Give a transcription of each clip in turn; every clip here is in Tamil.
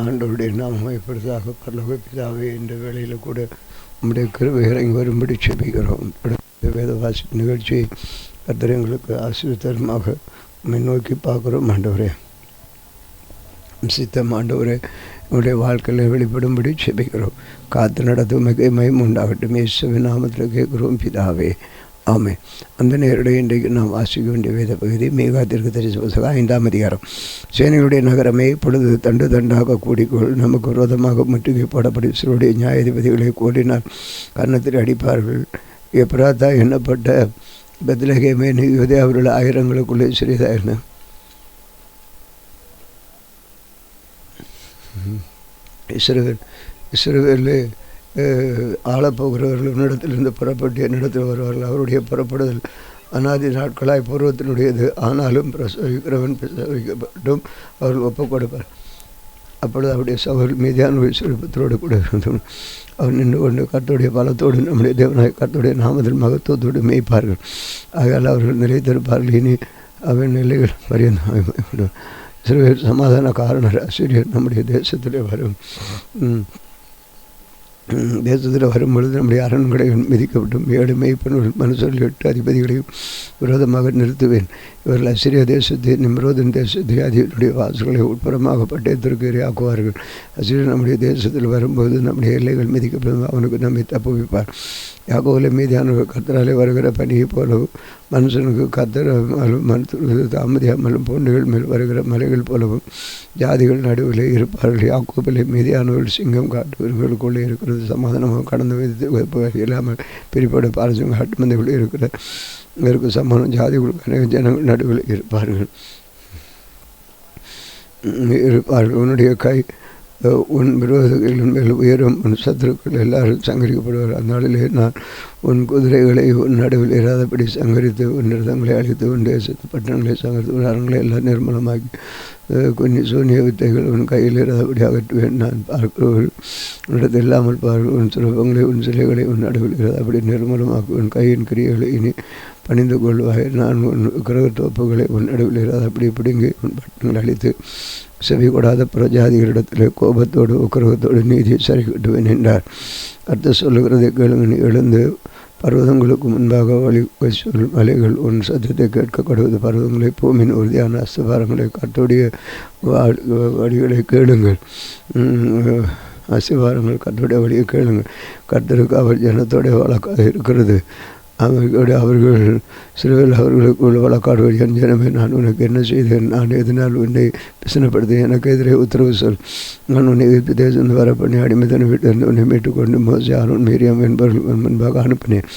ஆண்டவருடைய நாமம் இப்படிதாக பரலோக பிதாவே என்ற வேளையில் கூட நம்முடைய கிருபை இறங்கி வரும்படி செபிக்கிறோம். வேத வாசிப்பு நிகழ்ச்சியை கர்த்தர் எங்களுக்கு ஆசீர்வாதமாக நோக்கி பார்க்குறோம். ஆண்டவரே சித்தம் ஆண்டவரே என்னுடைய வாழ்க்கையில் வெளிப்படும்படி செபிக்கிறோம். காத்து நடத்தும் மகிமை உண்டாகட்டும். இயேசுவின் நாமத்தில் கேட்குறோம் பிதாவே, ஆமே. அந்த நேரடியாக இன்றைக்கு நாம் வாசிக்க வேண்டிய வேத பகுதி மீகா தீர்க்கதரிசி புத்தகம் 5ஆம் அதிகாரம். சேனைகளுடைய நகரமே இப்பொழுது தண்டு தண்டாக கூடிக்கொள், நமக்கு விரோதமாக முற்றுகை போடப்படும் சிலருடைய நியாயாதிபதிகளை கூடினால் கன்னத்தில் அடிப்பார்கள். எப்ராத்தா எண்ணப்பட்ட பெத்லகேமே நீ அவர்கள் ஆயிரங்களுக்குள்ளே சிறிதாயின. இஸ்ரவேலே ஆளப்போகிறவர்கள் என்னிடத்திலிருந்து புறப்பட்டு என்னிடத்தில் வருவார்கள். அவருடைய புறப்படுதல் அநாதி நாட்களாய் பூர்வத்தினுடையது. ஆனாலும் பிரசவிக்கிறவன் பிரசவிக்கப்பட்டும் அவர்கள் ஒப்புக் கொடுப்பார். அப்பொழுது அவருடைய சகோதரர் மீதியான விசுவாசத்தோடு கூட இருந்தோம். அவர் நின்று கொண்டு கர்த்தருடைய பலத்தோடு நம்முடைய தேவனாய் கர்த்தருடைய நாமத்தில் மகத்துவத்தோடு மேய்ப்பார்கள். ஆகையால் அவர்கள் நிலைத்திருப்பார்கள். இனி அவன் நிலைகள் பரியந்தம் இஸ்ரவேல் சமாதான காரணர் அசீரியர் நம்முடைய தேசத்திலே வரும். தேசத்தில் வரும்பொழுது நம்முடைய அரண்களை மிதிக்கப்பட்டும் 7 மேய்ப்பன்கள் மனுஷர்கள் 8 அதிபதிகளையும் விரோதமாக நிறுத்துவேன். இவர்கள் அசிரிய தேசத்தை நிம்ரோதின் தேசத்தை அதிபதியுடைய வாசல்களை உட்புறமாக பட்டயத்திற்கு இரையாக்குவார்கள். அசிரியர் நம்முடைய தேசத்தில் வரும்போது நம்முடைய எல்லைகள் மிதிக்கப்படும். அவனுக்கு நம்மை தப்புவிப்பார். யாக்கோவிலே மீதியான கர்த்தராலே வருகிற பனியை போலவும் மனுஷனுக்கு கர்த்தர் தாமதியாமலும் பூண்டுகள் மேல் வருகிற மலைகள் போலவும் ஜாதிகள் நடுவிலே இருப்பார்கள். யாக்கோபிலே மீதியானவர்கள் சிங்கம் காட்டுவர்களுக்குள்ளே இருக்கிறது. சமாதானமாக கடந்து வைத்து இல்லாமல் பிரிப்பட பாரசங்க காட்டுமந்தைக்குள்ளே இருக்கிற இதற்கு சமாதானம் ஜாதிகளுக்கு அநேக ஜனங்கள் நடுவில் இருப்பார்கள். உன்னுடைய கை உன் விரோதிகளின் மேல் உயரும். உன் சத்துருக்கள் எல்லாரும் சங்கரிக்கப்படுவார். அந்நாளிலே நான் உன் குதிரைகளை உன் நடுவில் இராதபடி சங்கரித்து உன் நிறுத்தங்களை அழித்து உன் தேசத்து பட்டணங்களை சங்கரித்து உன் அரண்களை எல்லாம் நிர்மலமாக்கி கொஞ்சம் சூனிய வித்தைகள் உன் கையில் இராதபடி அகற்றுவேன். நான் பார்க்கிறவர்கள் உன்னிடத்து இல்லாமல் பார்கள். உன் சுரபங்களை உன் சிலைகளை உன் நடுவில் இராதபடி நிர்மலமாக்கி உன் கையின் கிரியைகளை இனி பணிந்து கொள்வாய். நான் உன் கிரகத்தோப்புகளை உன் நடுவில் இராதபடி பிடுங்கி உன் பட்டணங்களை அழித்து செவி கொடாத பிரஜாதிகளிடத்தில் கோபத்தோடு உக்கிரகத்தோடு நீதியை சரி கட்டுவேன் என்றார். கர்த்தர் சொல்லுகிறதை கேளுங்க. எழுந்து பர்வதங்களுக்கு முன்பாக வழி சொல் மலைகள் உன் சத்தத்தை கேட்கப்படுவது. பர்வதங்களை பூமியின் உறுதியான அஸ்திபாரங்களை கர்த்தருடைய வழிகளை கேளுங்கள். அஸ்திபாரங்கள் கர்த்தருடைய வழியை கேளுங்கள். கர்த்தருக்கு அவர் ஜனத்தோடைய வழக்காக இருக்கிறது. அவர்கள் சிறுவில் அவர்களுக்குள்ள வழக்காடுவது. என் ஜனமே, நான் உனக்கு என்ன செய்தேன்? நான் எதனால் உன்னை பிரச்சனைப்படுத்தேன்? எனக்கு எதிரே உத்தரவு சொல். நான் உன்னை எதிர்ப்பு தேசம் வர பண்ணி அடிமைத்தன வீட்டிலிருந்து உன்னை மீட்டுக்கொண்டு மோசே ஆரோன் மீரியாம் என்பவர்கள் முன்பாக அனுப்பினேன்.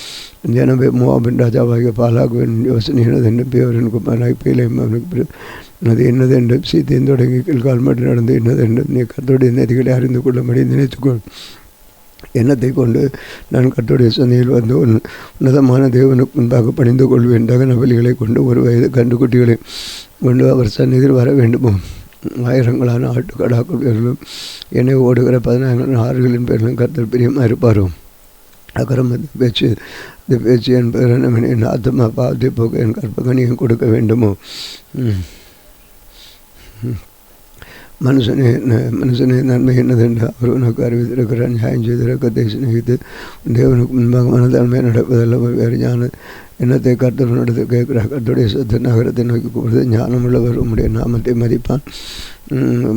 என் ஜனமே, மோவாபின் ராஜாவாகிய பாலாகுவின் யோசனையினது என்று பேவரின் குமாரனாய் பீலையும் அவனுக்கு அது என்னது என்று சீத்தையும் தொடங்கி கீழ்கால் மட்டும் நடந்து என்னது என்று நீ கர்த்தருடைய நதிகளை அறிந்து கொள்ளும்படி நினைத்துக்கொள். எண்ணத்தை கொண்டு நான் கர்த்தருடைய சந்தையில் வந்து உன்னதமான தேவனுக்கு முன்பாக பணிந்து கொள்வேன். தகன பலிகளை கொண்டு 1 வயது கன்றுக்குட்டிகளை கொண்டு அவர் சந்நிதியில் வர வேண்டுமோ? ஆயிரங்களான ஆட்டுக்கடாக்களும் என்னை ஓடுகிற 14 ஆறுகளின் பேரிலும் கர்த்தர் பிரியமாக இருப்பாரோ? அக்கரமத்தை பேச்சு இந்த பேச்சு என் பேரன் என் ஆத்மா பாவத்தை போக்க என் கற்பகனியும் கொடுக்க வேண்டுமோ? மனுஷனே நன்மை என்னதென்று அவர் உனக்கு அறிவித்திருக்கிறார். நியாயம் செய்து இரக்கத்தை சிநேகித்து தேவனுக்கு முன்பாக மனதாண்மை நடப்பதல்ல வேறு ஞான எண்ணத்தை கர்த்தர் நடத்து கேட்கிறார். கர்த்தருடைய சத்த நகரத்தை நோக்கி கூப்பிடுறது. ஞானமுள்ளவர் உம்முடைய நாமத்தை மதிப்பான்.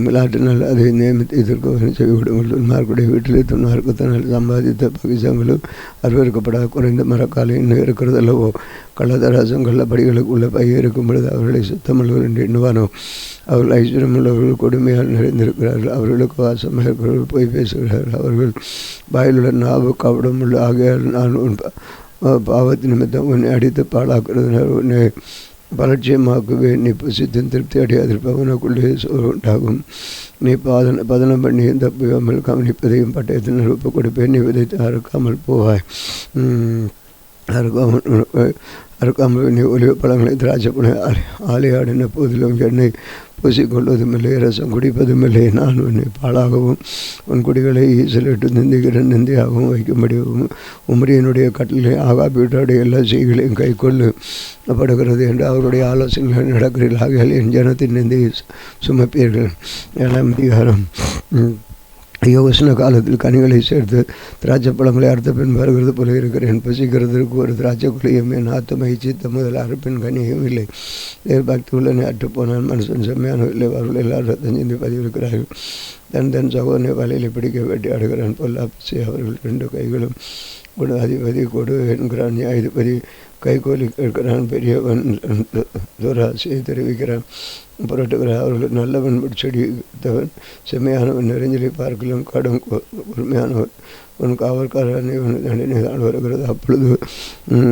விளையாட்டினால் அதை நியமித்து இதற்கு செய்விடுங்கள். துன்மார்க்குடைய வீட்டிலே துன்மார்க்கத்தினால் சம்பாதித்த பகிசங்களும் அறிவிக்கப்படாத குறைந்த மரக்காலை இன்னும் இருக்கிறது அல்லவோ? கள்ளதராசம் கள்ளப்படிகளுக்கு உள்ள பைய இருக்கும் பொழுது அவர்களை சுத்தமுள்ளவர் என்று எண்ணுவானோ? அவர்கள் ஐஸ்வர்யமுள்ளவர்கள் கொடுமையால் நிறைந்திருக்கிறார்கள். அவர்களுக்கு வாசமாக இருக்கிறவர்கள் போய் பேசுகிறார்கள். அவர்கள் வாயிலுள்ள நாவு கவடமுள்ள ஆகையால் நான் உன் பாவத்து நிமித்தம் உன்னை அடித்து பாழாக்குறதுனால் உன்னை பலட்சியமாக்குவேன். நீ புசித்தும் திருப்தி அடையாதிருப்பவனுக்குள்ளே உண்டாகும். நீ பதனம் பண்ணி தப்பியாமல் கவனிப்பதையும் பட்டயத்தினால் ஒப்புக் கொடுப்பேன். நீ விதைத்து அறுக்காமல் போவாய். அறுக்காமல் நீ ஒலிவ பழங்களை திராட்சை பழம் ஆலையாடின போதிலும் என்னை பூசிக்கொள்வதும் இல்லை, ரசம் குடிப்பதும் இல்லை. நான் உன்னை பாழாகவும் உன் குடிகளை ஈசலிட்டு நிந்திக்கிற நிந்தியாகவும் வைக்கும்படியும் உமரியனுடைய கட்டளை ஆகாபியுடைய எல்லா செய்களையும் கை கொள்ளப்படுகிறது என்று அவருடைய ஆலோசனைகள் நடக்கிறீர்கள். ஆகையால் என் ஜனத்தின் நிந்தையை சுமப்பீர்கள். 7ஆம் அதிகாரம். ஐயோ, உஷ்ண காலத்தில் கனிகளை சேர்த்து திராட்சை பழங்களை அறுத்த பின் வருகிறது போல இருக்கிறேன். பசிக்கிறதற்கு ஒரு திராட்சை குழியும் என் ஆத்துமை சித்த முதல் அறுப்பின் கனியும் இல்லை. பக்தி உள்ளனை அற்றுப்போனால் மனுஷன் செம்மையான இல்லை. அவர்கள் எல்லாரும் ரத்தம் சிந்தி பதிவிருக்கிறார்கள். தன் சகோதரனை வலையில் பிடிக்க வேட்டையாடுகிறான். பொல்லாப்பசி அவர்கள் 2 கைகளும் கொடு. அதிபதி கொடு என்கிறான், நியாயாதிபதி கைகோலி கேட்கிறான், பெரியவன் துராசையை தெரிவிக்கிறான், புரட்டுகிறான். அவர்கள் நல்லவன் செடித்தவன் செம்மையானவன் நெறிஞ்சலை பார்க்கலாம் கடும் பொறுமையானவன் உன் காவல்காரன் இவன் தண்டனைதான் வருகிறது. அப்பொழுது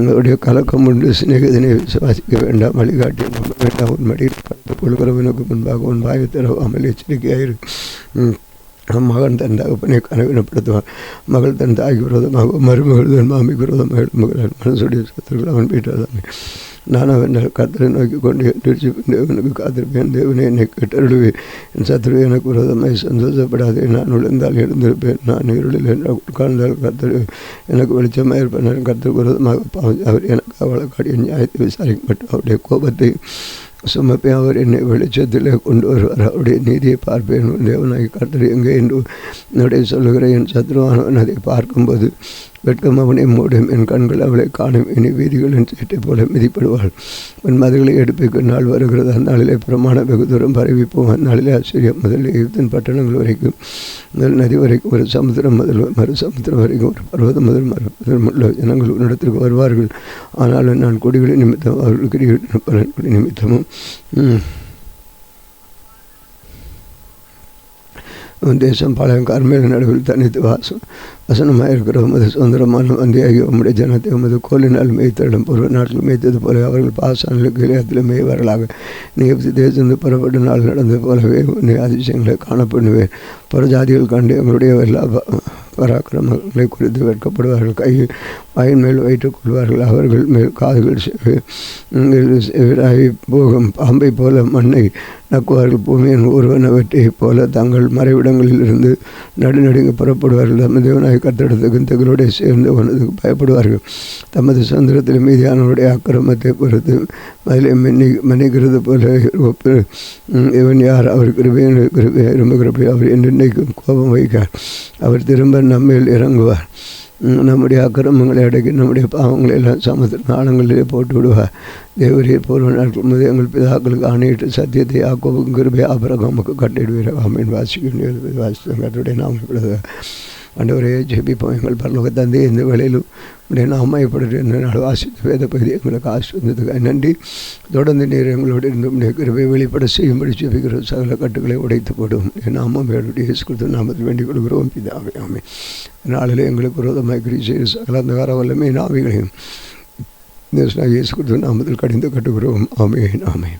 அவருடைய கலக்கம் உண்டு. சிநேகிதனை விசுவாசிக்க வேண்டாம், வழிகாட்டி நம்ப வேண்டாம். உன் மடியில் பார்த்து கொள்கிறவனுக்கு முன்பாக உன் வாயை தரவாமல் எச்சரிக்கையாயிரு. மகன் தன் தகப்பனை கனவினப்படுத்துவான், மகள் தன் தாய்க்கு விரோதமாக, மருமகள் தன் மாமிக்கு விரோதமாக எழும்புகிறான். மனசுடைய சத்துருக்கள் அவன் வீட்டாதாமே. நான் அவன் கர்த்தரை நோக்கி கொண்டு தேவனுக்கு காத்திருப்பேன். தேவனை என்னை கேட்டருடுவேன். என் சத்துரு எனக்கு விரோதமாய் சந்தோஷப்படாதே. நான் விழுந்தால் எழுந்திருப்பேன். நான் இருளில் என்றால் உட்கார்ந்தால் கர்த்தர் எனக்கு வெளிச்சமாக இருப்பேன். கர்த்தருக்கு விரோதமாக அவர் எனக்கு அவளக்காடிய நியாயத்தை விசாரிக்க மட்டும் அவருடைய கோபத்தை சுமப்பேன். அவர் என்னை வெளிச்சத்தில் கொண்டு வருவார். அவருடைய நீதியை பார்ப்பேன். தேவனாய் கர்த்தர் எங்கே என்று என்னுடைய சொல்லுகிற என் சத்ருவானவன் அதை பார்க்கும்போது வெட்கம் அவனை மூடும். என் கண்கள் அவளை காணும். இனி வீதிகளின் சேட்டை போல மிதிப்படுவாள். உன் மதுகளை எடுப்பிக்க நாள் வருகிறது. அந்நாளிலே பிரமாண வெகு தூரம் பரவிப்போம். அந்நாளிலே ஆச்சரியம் முதல் எகிப்தின் பட்டணங்கள் வரைக்கும், முதல் நதி வரைக்கும், ஒரு சமுத்திரம் முதல் மறு சமுத்திரம் வரைக்கும், ஒரு பர்வதம் முதல் மறுபதம் உள்ள ஜனங்கள் உன்னிடத்திற்கு வருவார்கள். ஆனாலும் நான் கொடிகளின் நிமித்தம் அவர்களுக்கு பலன்களை நிமித்தமும் தேசம் பாளையம் கர்மேல் நடுவில் தனித்து வசனமாக இருக்கிற உமது சுதந்திரமான வந்தியாகி உம்முடைய ஜனத்தை உமது கோலினால் மேய்த்தடும். பூர்வ நாட்டில் மேய்த்தது போல அவர்கள் பாசானில் கிளையத்தில் மேய்வார்களாக. நீ தேசந்து புறப்பட்ட நாள் நடந்தது போலவே நீ அதிசயங்களை காணப்படுவேன். புறஜாதிகள் கண்டு எங்களுடைய எல்லா பராக்கிரமங்களை குறித்து வெட்கப்படுவார்கள். வாயின் மேல் வைத்துக் கொள்வார்கள். அவர்கள் மேல் காதுகள் செவிராகி போகும். பாம்பை போல மண்ணை நக்குவார்கள். பூமியின் ஒருவனவற்றை போல தங்கள் மறைவிடங்களில் இருந்து நடுநடுங்க புறப்படுவார்கள். தமது தேவனாய் கர்த்தரிடத்துக்கு தங்களுடைய சேர்ந்து உனதுக்கு பயப்படுவார்கள். தமது சுதந்திரத்தில் மீதியானவருடைய அக்கிரமத்தை பொறுத்து அதிலே மன்னிக்கிறது போல இவன் யார்? அவர் கிருபையை விரும்புகிறபடி அவர் என்னைக்கும் கோபம் வைக்கார். அவர் திரும்ப நம்மேல் இறங்குவார். நம்முடைய அக்கிரமங்களை அடக்கி நம்முடைய பாவங்களை எல்லாம் சமுத்திர நாளங்களிலே போட்டு விடுவார். தேவரே பூர்வ நாட்கள் முதல் எங்கள் பிதாக்களுக்கு ஆணையிட்டு சத்தியத்தை யாக்கோபுக்கும் கிருபையை ஆபிரகாமுக்கு கட்டிடுவீர். ஆமீன். வாசிக்க கட்டுடைய நாம ஆண்டவரே ஜெபிப்போம். எங்கள் பரலோக தந்தை இந்த வேளையிலும் உடைய நாமயப்படுற நாள் வாசித்த வேத பகுதி எங்களுக்கு ஆசிர்வந்ததுக்கு நன்றி. தொடர்ந்து நீர் எங்களோடு இருந்து உடைய கிருபையை வெளிப்பட செய்யும்படி ஜெபிக்கிற சகல கட்டுகளை உடைத்து போடும். என் நாமம் வேடுடைய இயேசு கிறிஸ்து நாமத்தில் வேண்டிக் கொள்கிறோம் பிதாவே. ஆமென். நாளில் எங்களுக்கு விரோதமாய் கிரியை செய்து சகல அந்தகார வல்லமை நாவிகளையும் இயேசு கிறிஸ்து நாமத்தில் கடிந்து கட்டுகிறோம். ஆமென். ஆமென்.